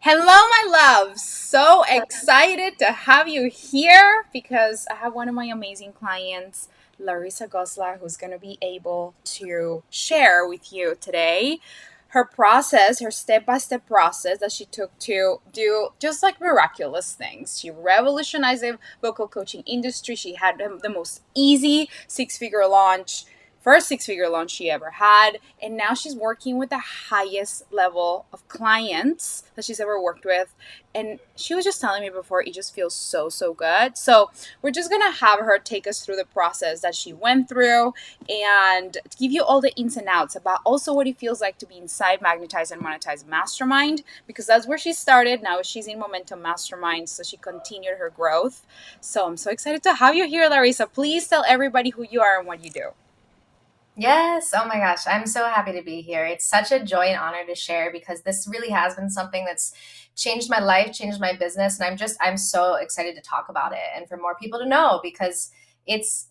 Hello, my love. So excited to have you here because I have one of my amazing clients, Larisa Goslar, who's going to be able to share with you today her process, her step by step process that she took to do just like miraculous things. She revolutionized the vocal coaching industry. She had the most easy six-figure launch, first six-figure launch she ever had, and now she's working with the highest level of clients that she's ever worked with. And she was just telling me before, it just feels so good. So we're just gonna have her take us through the process that she went through and give you all the ins and outs about also what it feels like to be inside Magnetize and Monetize Mastermind, because that's where she started. Now she's in Momentum Mastermind, so she continued her growth. So I'm so excited to have you here, Larisa. Please tell everybody who you are and what you do. Yes. Oh my gosh. I'm so happy to be here. It's such a joy and honor to share because this really has been something that's changed my life, changed my business. And I'm so excited to talk about it and for more people to know because it's,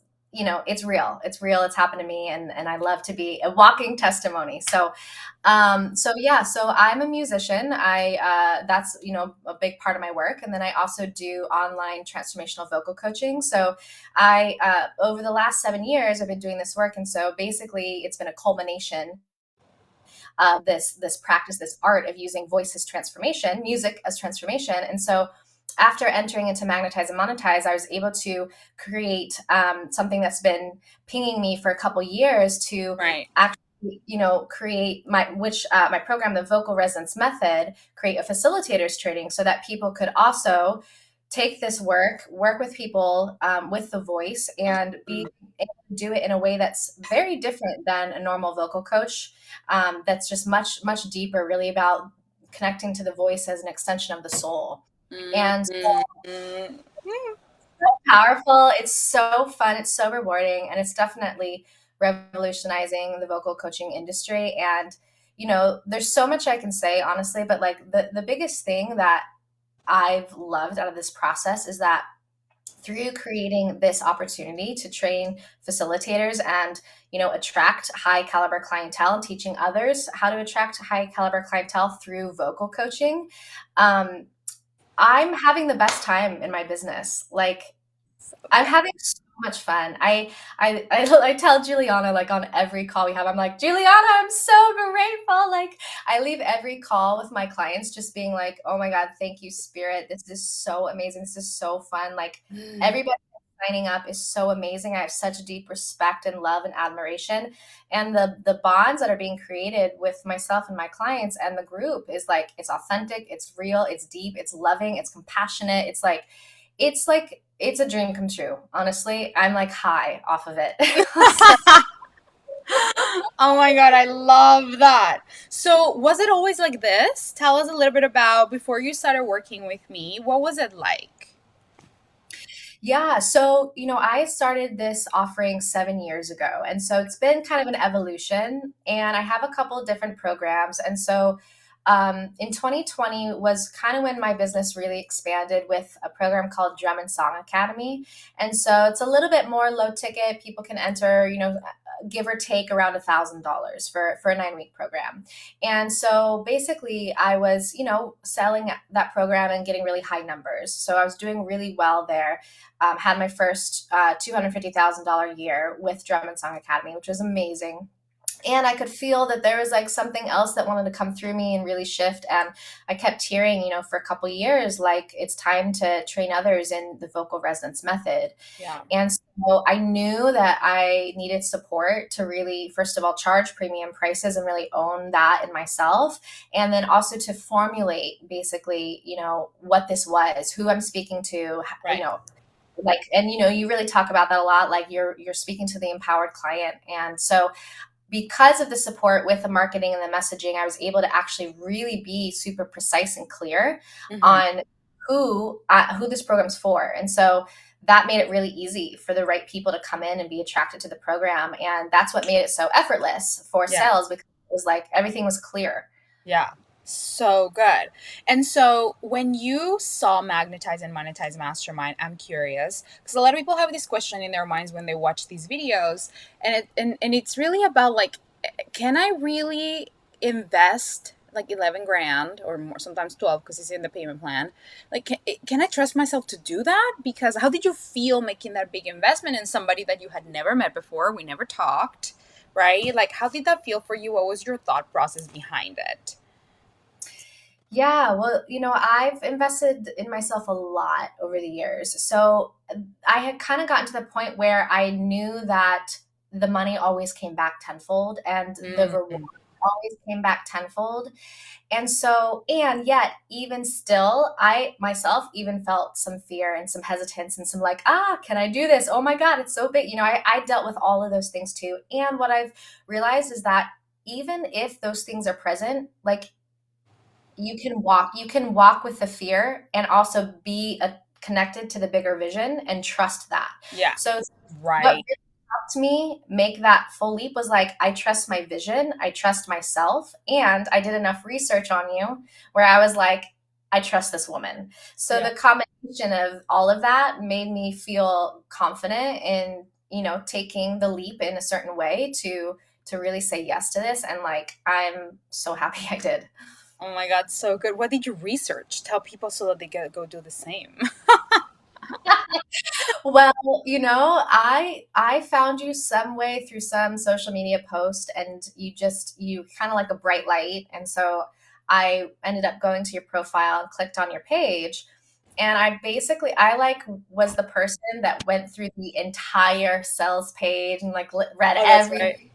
it's real. It's real. It's happened to me. And I love to be a walking testimony. So I'm a musician. That's, a big part of my work. And then I also do online transformational vocal coaching. So over the last 7 years, I've been doing this work, and so basically, it's been a culmination of this practice, this art of using voice as transformation, music as transformation. And so, after entering into Magnetize and Monetize, I was able to create something that's been pinging me for a couple years to Right. actually create my program, the vocal resonance method, create a facilitators training so that people could also take this work with people with the voice and be able to do it in a way that's very different than a normal vocal coach. That's just much deeper, really about connecting to the voice as an extension of the soul. And Mm-hmm. so powerful. It's so fun. It's so rewarding, and it's definitely revolutionizing the vocal coaching industry. And there's so much I can say, honestly, but like the biggest thing that I've loved out of this process is that through creating this opportunity to train facilitators and attract high caliber clientele and teaching others how to attract high caliber clientele through vocal coaching, um, I'm having the best time in my business. Like, I'm having so much fun. I tell Juliana, like, on every call we have, I'm like, Juliana, I'm so grateful. Like, I leave every call with my clients just being like, oh my God, thank you, Spirit. This is so amazing. This is so fun. Like, everybody signing up is so amazing. I have such deep respect and love and admiration. And the bonds that are being created with myself and my clients and the group is like, it's authentic, it's real, it's deep, it's loving, it's compassionate. It's a dream come true. Honestly, I'm like high off of it. So, Oh my God, I love that. So, was it always like this? Tell us a little bit about before you started working with me. What was it like? yeah, so I started this offering 7 years ago, and so it's been kind of an evolution. And I have a couple of different programs, and so in 2020 was kind of when my business really expanded with a program called Drum and Song Academy. And so it's a little bit more low ticket. People can enter, give or take around $1,000 for a 9 week program. And so basically, I was, selling that program and getting really high numbers. So I was doing really well there. Had my first $250,000 year with Drum and Song Academy, which was amazing. And I could feel that there was like something else that wanted to come through me and really shift. And I kept hearing, for a couple of years, like, it's time to train others in the vocal resonance method. Yeah. And so I knew that I needed support to really, first of all, charge premium prices and really own that in myself. And then also to formulate basically, what this was, who I'm speaking to, Right. like, and you really talk about that a lot, like you're speaking to the empowered client. And so because of the support with the marketing and the messaging, I was able to actually really be super precise and clear Hmm. on who this program's for. And so that made it really easy for the right people to come in and be attracted to the program. And that's what made it so effortless for Yeah. sales, because it was like everything was clear. Yeah. So good. And so when you saw Magnetize and Monetize Mastermind, I'm curious because a lot of people have this question in their minds when they watch these videos, and it's really about like, can I really invest like 11 grand or more, sometimes 12 because it's in the payment plan. Like, can I trust myself to do that? Because how did you feel making that big investment in somebody that you had never met before? We never talked, right? Like, how did that feel for you? What was your thought process behind it? Yeah, well, I've invested in myself a lot over the years. So I had kind of gotten to the point where I knew that the money always came back tenfold and the reward Mm, always came back tenfold. And so, and yet, even still, I myself even felt some fear and some hesitance and some like, can I do this? Oh my God, it's so big. I dealt with all of those things too. And what I've realized is that even if those things are present, like you can walk with the fear and also be connected to the bigger vision and trust that. yeah, So what right. really helped me make that full leap was like, I trust my vision, I trust myself, and I did enough research on you where I was like, I trust this woman. So Yeah. the combination of all of that made me feel confident in, taking the leap in a certain way to really say yes to this. And like, I'm so happy I did. Oh my God, so good. What did you research? Tell people so that they can go do the same. Well, I found you some way through some social media post, and you kind of like a bright light, and so I ended up going to your profile and clicked on your page, and I like was the person that went through the entire sales page and like read Oh, that's every right.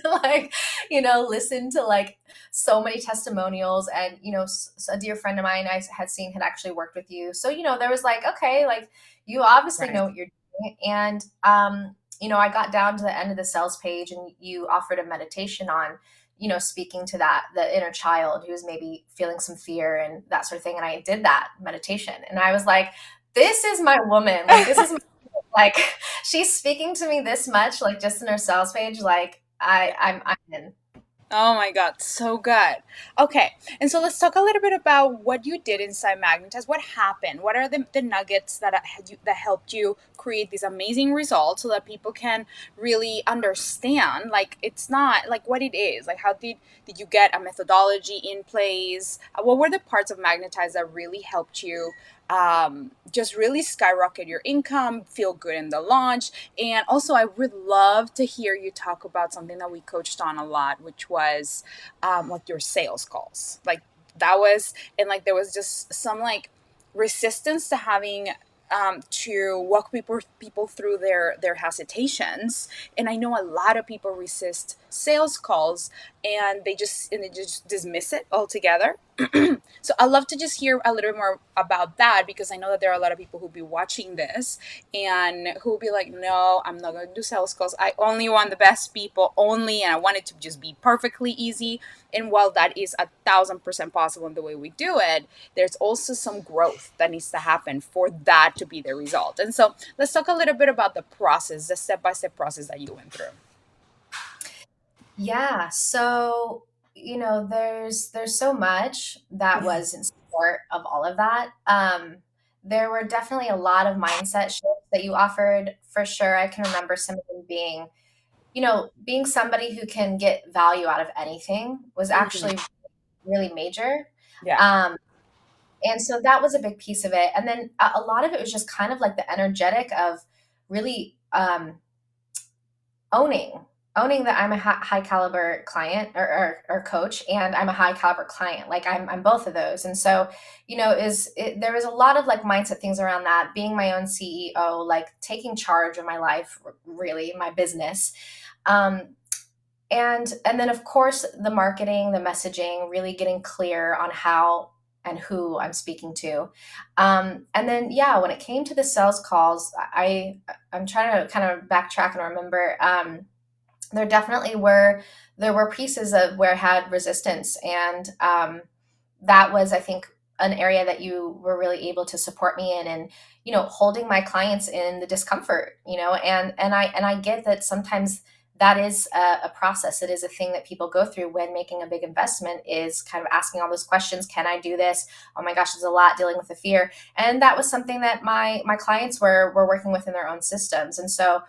like listen to like so many testimonials. And a dear friend of mine I had seen had actually worked with you, so there was like, okay, like you obviously Right. know what you're doing. And I got down to the end of the sales page and you offered a meditation on speaking to that the inner child who's maybe feeling some fear and that sort of thing. And I did that meditation and I was like, this is my woman, like this is my, like she's speaking to me this much, like just in her sales page, like I'm in. Oh my God, so good. Okay, and so let's talk a little bit about what you did inside Magnetize. What happened? What are the nuggets that helped you create these amazing results so that people can really understand? Like, it's not like what it is. Like, how did you get a methodology in place? What were the parts of Magnetize that really helped you just really skyrocket your income, feel good in the launch? And also, I would love to hear you talk about something that we coached on a lot, which was like your sales calls. Like that was, and like there was just some like resistance to having to walk people through their hesitations. And I know a lot of people resist sales calls and they just dismiss it altogether. So I'd love to just hear a little bit more about that because I know that there are a lot of people who'll be watching this and who'll be like, no, I'm not going to do sales calls. I only want the best people only, and I want it to just be perfectly easy. And while that is 1,000% possible in the way we do it, there's also some growth that needs to happen for that to be the result. And so let's talk a little bit about the process, the step by step process that you went through. Yeah, so there's so much that was in support of all of that. There were definitely a lot of mindset shifts that you offered for sure. I can remember some of them being, being somebody who can get value out of anything was Mhm. actually really major. Yeah. Um, and so that was a big piece of it. And then a lot of it was just kind of like the energetic of really owning owning that I'm a high caliber client or coach, and I'm a high caliber client. Like I'm both of those. And so there was a lot of like mindset things around that, being my own CEO, like taking charge of my life, really my business. Um, and and then of course the marketing, the messaging, really getting clear on how and who I'm speaking to. And then yeah, when it came to the sales calls, I'm trying to kind of backtrack and remember. There definitely were pieces of where I had resistance, and that was, I think, an area that you were really able to support me in, and holding my clients in the discomfort, and I get that sometimes that is a process. It is a thing that people go through when making a big investment, is kind of asking all those questions. Can I do this? Oh my gosh, it's a lot, dealing with the fear. And that was something that my clients were working with in their own systems. And so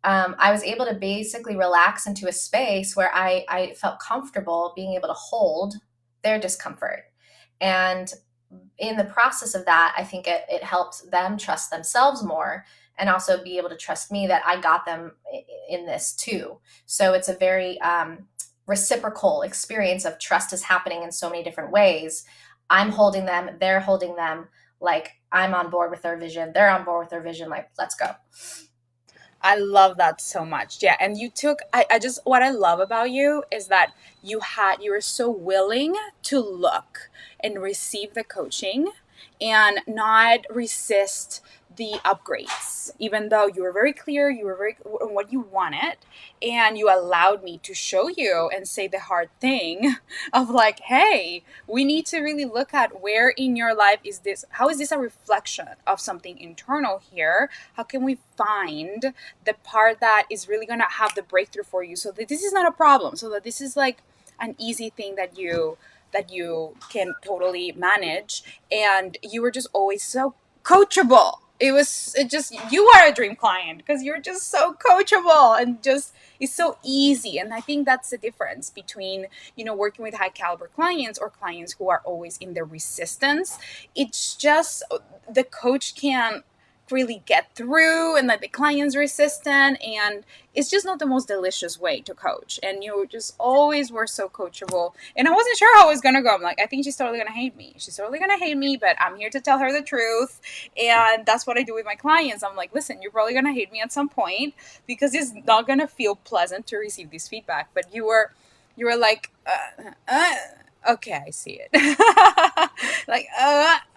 I was able to basically relax into a space where I felt comfortable being able to hold their discomfort. And in the process of that, I think it helped them trust themselves more and also be able to trust me that I got them in this too. So it's a very reciprocal experience of trust is happening in so many different ways. I'm holding them, they're holding them, like I'm on board with their vision, they're on board with their vision, like let's go. I love that so much. Yeah. And you took, I just, what I love about you is that you were so willing to look and receive the coaching and not resist the upgrades, even though you were very clear, you were very on what you wanted, and you allowed me to show you and say the hard thing of like, hey, we need to really look at where in your life is this, how is this a reflection of something internal here? How can we find the part that is really going to have the breakthrough for you so that this is not a problem, so that this is like an easy thing that you can totally manage. And you were just always so coachable. It just, you are a dream client because you're just so coachable and just, it's so easy. And I think that's the difference between, working with high caliber clients or clients who are always in the resistance. It's just the coach can really get through and that the client's resistant, and it's just not the most delicious way to coach. And you just always were so coachable, and I wasn't sure how it was gonna go. I'm like, I think she's totally gonna hate me, but I'm here to tell her the truth. And that's what I do with my clients. I'm like, listen, you're probably gonna hate me at some point because it's not gonna feel pleasant to receive this feedback. But you were like, okay, I see it. Like,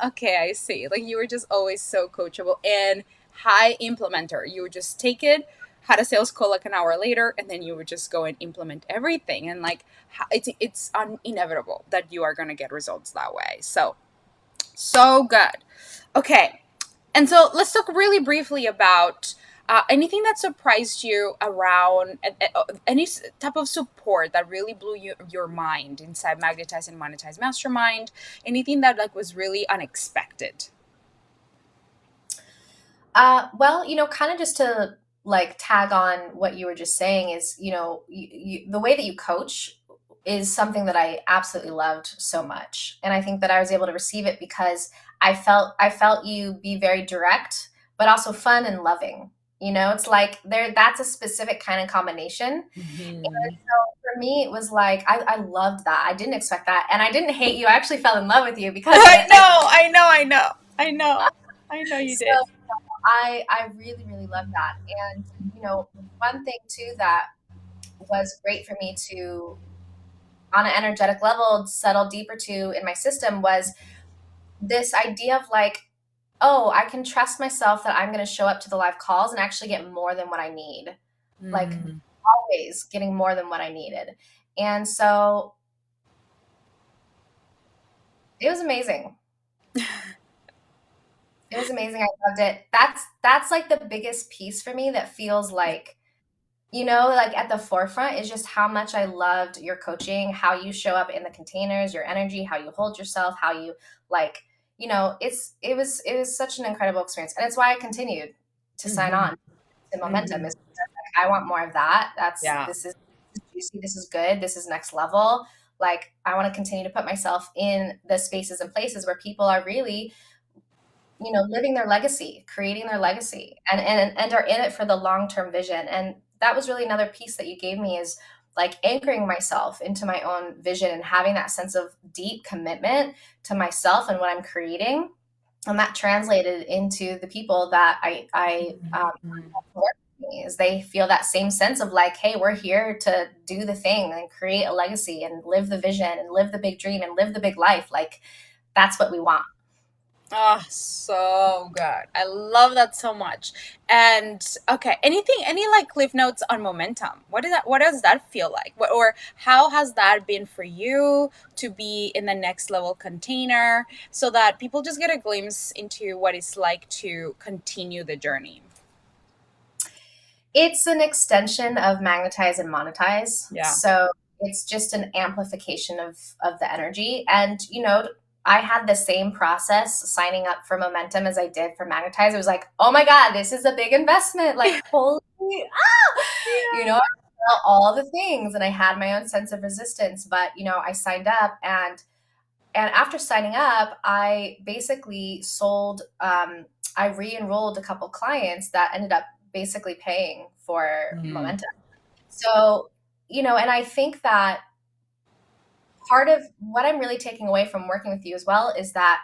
okay, I see. Like, you were just always so coachable and high implementer. You would just take it, had a sales call like an hour later, and then you would just go and implement everything. And like, it's inevitable that you are going to get results that way. So good. Okay. And so let's talk really briefly about anything that surprised you around any type of support that really blew your mind inside Magnetize and Monetize Mastermind. Anything that like was really unexpected. Well, kind of just to like tag on what you were just saying is, the way that you coach is something that I absolutely loved so much. And I think that I was able to receive it because I felt you be very direct, but also fun and loving. It's like that's a specific kind of combination. And Mhm. so for me, it was like I loved that. I didn't expect that. And I didn't hate you. I actually fell in love with you because of I it. know, I know, I know, I know, I know you So did. I really, really love that. And, one thing too that was great for me to, on an energetic level, settle deeper to in my system was this idea of like, oh, I can trust myself that I'm going to show up to the live calls and actually get more than what I need. Like Mm. always getting more than what I needed. And so it was amazing. It was amazing. I loved it. That's like the biggest piece for me that feels like like at the forefront is just how much I loved your coaching, how you show up in the containers, your energy, how you hold yourself, how you like, it was such an incredible experience. And it's why I continued to sign Hmm. on to Momentum Hmm. is like, I want more of that. Yeah. This is juicy, this is good, this is next level. Like I want to continue to put myself in the spaces and places where people are really living their legacy, creating their legacy, and are in it for the long-term vision. And that was really another piece that you gave me is like anchoring myself into my own vision and having that sense of deep commitment to myself and what I'm creating. And that translated into the people that I Mhm. work with me is they feel that same sense of like, hey, we're here to do the thing and create a legacy and live the vision and live the big dream and live the big life. Like that's what we want. Oh, so good. I love that so much. And okay, any like cliff notes on momentum? What does that feel like? Or how has that been for you to be in the next level container so that people just get a glimpse into what it's like to continue the journey? It's an extension of magnetize and monetize. Yeah. So it's just an amplification of the energy. And I had the same process signing up for momentum as I did for magnetize. It was like, oh my God, this is a big investment. Like, holy Yeah. I felt all the things and I had my own sense of resistance. But I signed up and And after signing up, I basically sold, I re enrolled a couple clients that ended up basically paying for Mm, momentum. So, and I think that part of what I'm really taking away from working with you as well is that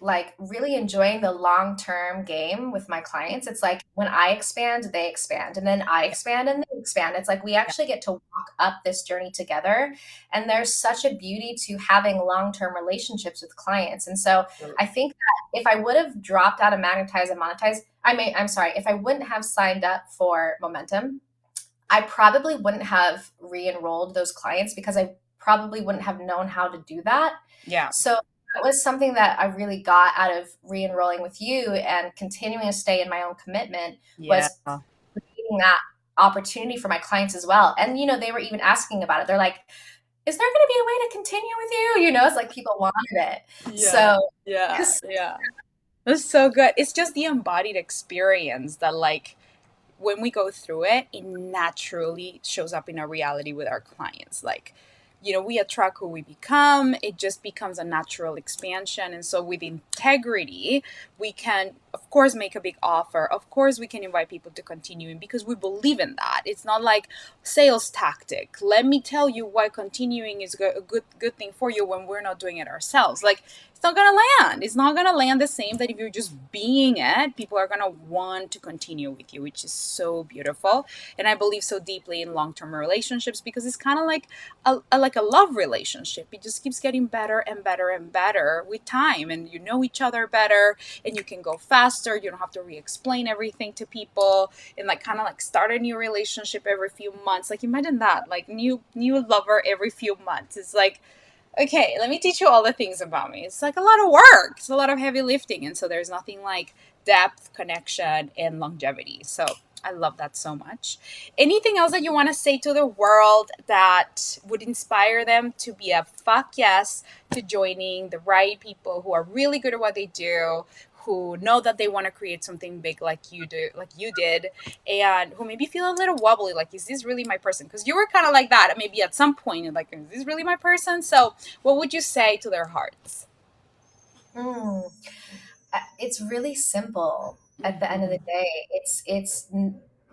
like really enjoying the long term game with my clients. It's like when I expand, they expand, and then I yeah, expand and they expand. It's like we yeah, actually get to walk up this journey together. And there's such a beauty to having long term relationships with clients. And so I think that if I would have dropped out of magnetize and monetize, I'm sorry, if I wouldn't have signed up for momentum, I probably wouldn't have re enrolled those clients because I probably wouldn't have known how to do that. yeah, So that was something that I really got out of re-enrolling with you and continuing to stay in my own commitment yeah. was creating that opportunity for my clients as well. And they were even asking about it. They're like, "Is there going to be a way to continue with you?" It's like people wanted it. Yeah, So yeah, yeah. That's so good. It's just the embodied experience that, like, when we go through it, it naturally shows up in our reality with our clients. Like, we attract who we become. It just becomes a natural expansion. And so, with integrity, we can, of course, make a big offer. Of course, we can invite people to continuing because we believe in that. It's not like sales tactic. Let me tell you why continuing is a good thing for you when we're not doing it ourselves. Like, it's not gonna land. It's not gonna land the same that if you're just being it, people are gonna want to continue with you, which is so beautiful. And I believe so deeply in long-term relationships because it's kind of like like a love relationship. It just keeps getting better and better and better with time, and you know each other better, and you can go faster. You don't have to re-explain everything to people, and like kind of like start a new relationship every few months. Like imagine that, like new lover every few months. It's like, okay, let me teach you all the things about me. It's like a lot of work. It's a lot of heavy lifting. And so there's nothing like depth, connection, and longevity. So I love that so much. Anything else that you want to say to the world that would inspire them to be a fuck yes to joining the right people who are really good at what they do, who know that they want to create something big like you do, like you did, and who maybe feel a little wobbly, like, is this really my person? Because you were kind of like that maybe at some point, like, is this really my person? So what would you say to their hearts? mm, it's really simple at the end of the Mm-hmm. day.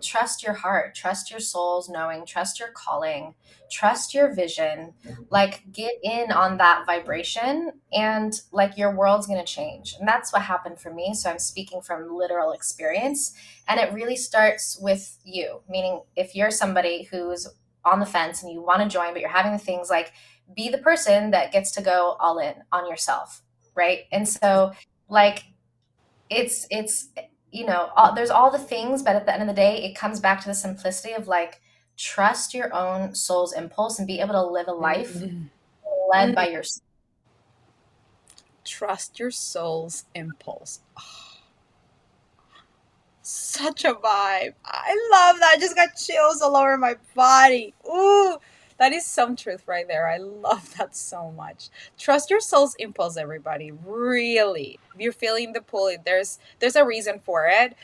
Trust your heart, trust your soul's knowing, trust your calling, trust your vision. Like get in on that vibration and like your world's going to change. And that's what happened for me. So I'm speaking from literal experience, and it really starts with you. Meaning if you're somebody who's on the fence and you want to join but you're having the things like be the person that gets to go all in on yourself, right? And so like it's there's all the things, but at the end of the day it comes back to the simplicity of like trust your own soul's impulse and be able to live a life Mm-hmm. led by your. Trust your soul's impulse. Such a vibe. I love that. I just got chills all over my body. Ooh, that is some truth right there. I love that so much. Trust your soul's impulse, everybody. Really. If you're feeling the pull, there's a reason for it.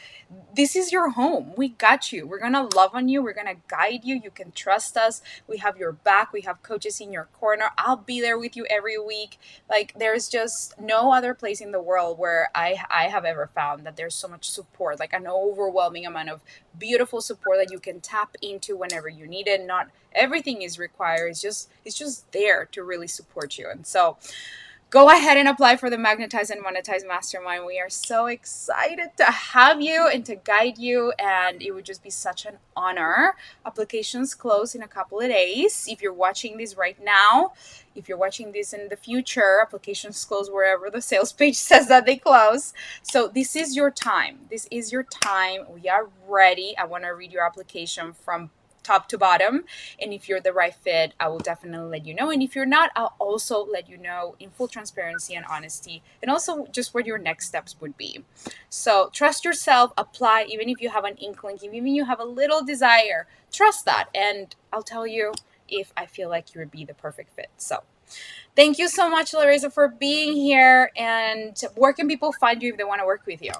This is your home. We got you. We're gonna love on you. We're gonna guide you. You can trust us. We have your back. We have coaches in your corner. I'll be there with you every week. Like there's just no other place in the world where I have ever found that there's so much support, like an overwhelming amount of beautiful support that you can tap into whenever you need it. Not everything is required. It's just there to really support you. And so go ahead and apply for the Magnetize and Monetize Mastermind. We are so excited to have you and to guide you, and it would just be such an honor. Applications close in a couple of days. If you're watching this right now, if you're watching this in the future, applications close wherever the sales page says that they close. So this is your time. This is your time. We are ready. I want to read your application from top to bottom, and if you're the right fit, I will definitely let you know. And if you're not, I'll also let you know in full transparency and honesty, and also just what your next steps would be. So trust yourself, apply, even if you have an inkling, even if you have a little desire, trust that. And I'll tell you if I feel like you would be the perfect fit. So thank you so much, Larisa, for being here. And where can people find you if they want to work with you?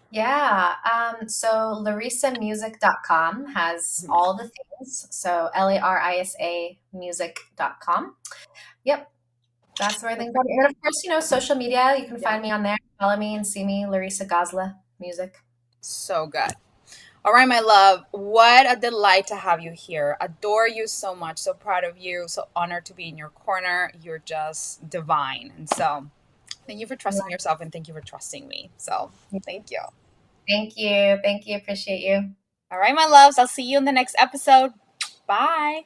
Yeah. So larisamusic.com has all the things. So LARISA music.com. Yep. That's where things are. And of course, social media, you can Yeah. find me on there. Follow me and see me, Larisa Gosla Music. So good. All right, my love. What a delight to have you here. Adore you so much. So proud of you. So honored to be in your corner. You're just divine. And so thank you for trusting yourself and thank you for trusting me. So thank you. Thank you. Thank you. Appreciate you. All right, my loves. I'll see you in the next episode. Bye.